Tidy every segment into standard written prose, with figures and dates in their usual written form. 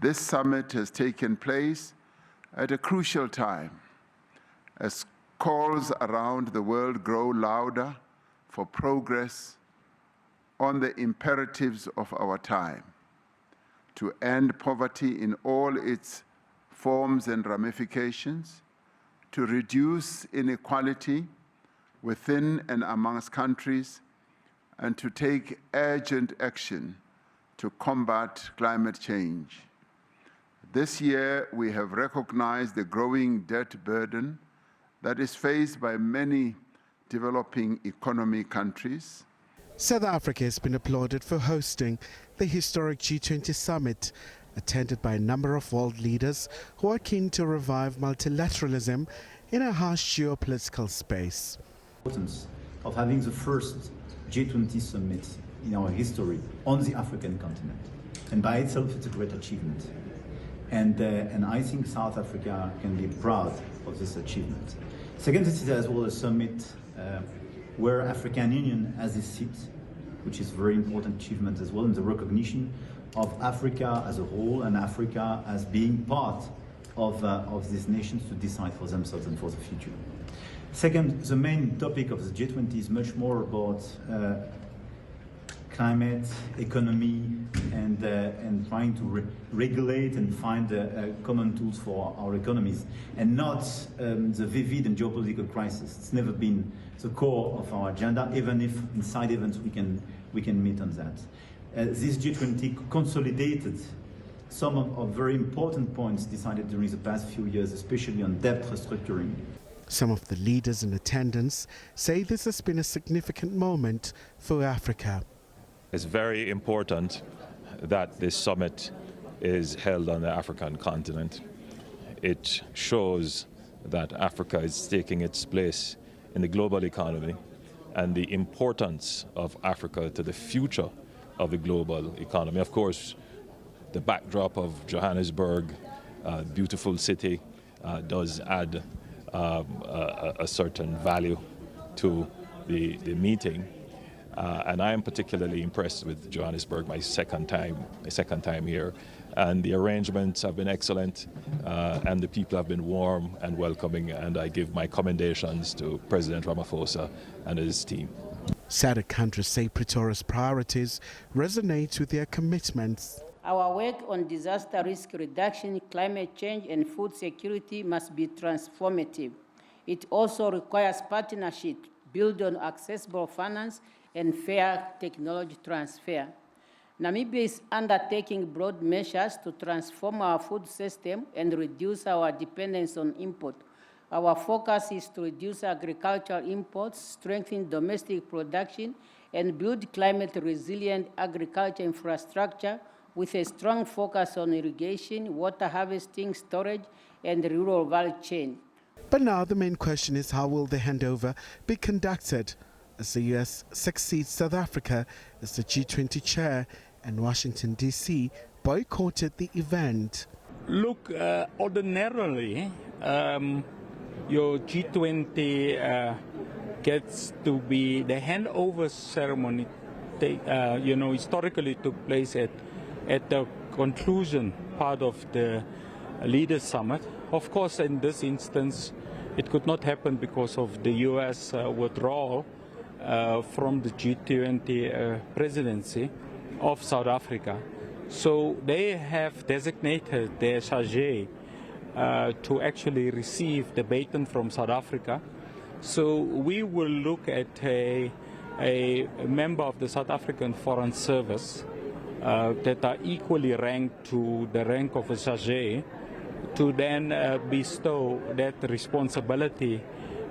This summit has taken place at a crucial time as calls around the world grow louder for progress on the imperatives of our time to end poverty in all its forms and ramifications, to reduce inequality within and amongst countries, and to take urgent action to combat climate change. This year, we have recognized the growing debt burden that is faced by many developing economy countries. South Africa has been applauded for hosting the historic G20 Summit, attended by a number of world leaders who are keen to revive multilateralism in a harsh geopolitical space. Of having the first G20 summit in our history on the African continent. And by itself, it's a great achievement. And I think South Africa can be proud of this achievement. Second, this is as well a summit where African Union has a seat, which is a very important achievement as well, in the recognition of Africa as a whole and Africa as being part of these nations to decide for themselves and for the future. Second, the main topic of the G20 is much more about climate, economy, and trying to regulate and find common tools for our economies, and not the vivid and geopolitical crisis. It's never been the core of our agenda, even if in side events we can meet on that. This G20 consolidated some of very important points decided during the past few years, especially on debt restructuring. Some of the leaders in attendance say this has been a significant moment for Africa. It's very important that this summit is held on the African continent. It shows that Africa is taking its place in the global economy and the importance of Africa to the future of the global economy. Of course, the backdrop of Johannesburg, beautiful city, does add a certain value to the meeting. And I am particularly impressed with Johannesburg, my second time here. And the arrangements have been excellent, and the people have been warm and welcoming, and I give my commendations to President Ramaphosa and his team. SADC countries say Pretoria's priorities resonate with their commitments. Our work on disaster risk reduction, climate change, and food security must be transformative. It also requires partnership built on accessible finance and fair technology transfer. Namibia is undertaking broad measures to transform our food system and reduce our dependence on import. Our focus is to reduce agricultural imports, strengthen domestic production, and build climate-resilient agriculture infrastructure with a strong focus on irrigation, water harvesting, storage, and the rural value chain. But now the main question is, how will the handover be conducted as the U.S. succeeds South Africa as the G20 chair and Washington, D.C. boycotted the event? Look, ordinarily, your G20 gets to be the handover ceremony. Historically took place at the conclusion part of the Leaders Summit. Of course, in this instance, it could not happen because of the U.S. withdrawal from the G20 presidency of South Africa. So they have designated their chargé to actually receive the baton from South Africa. So we will look at a member of the South African Foreign Service that are equally ranked to the rank of a chargé to then bestow that responsibility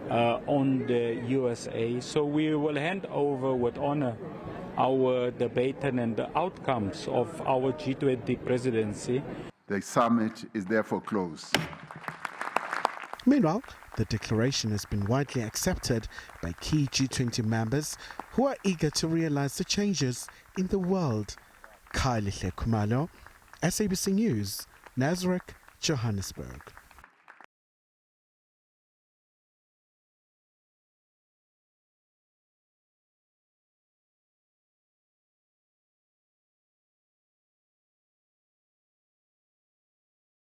on the USA. So we will hand over with honor the baton and the outcomes of our G20 presidency. The summit is therefore closed. Meanwhile, the declaration has been widely accepted by key G20 members who are eager to realize the changes in the world. KhayelihleKhumalo, SABC News, Nasrec, Johannesburg.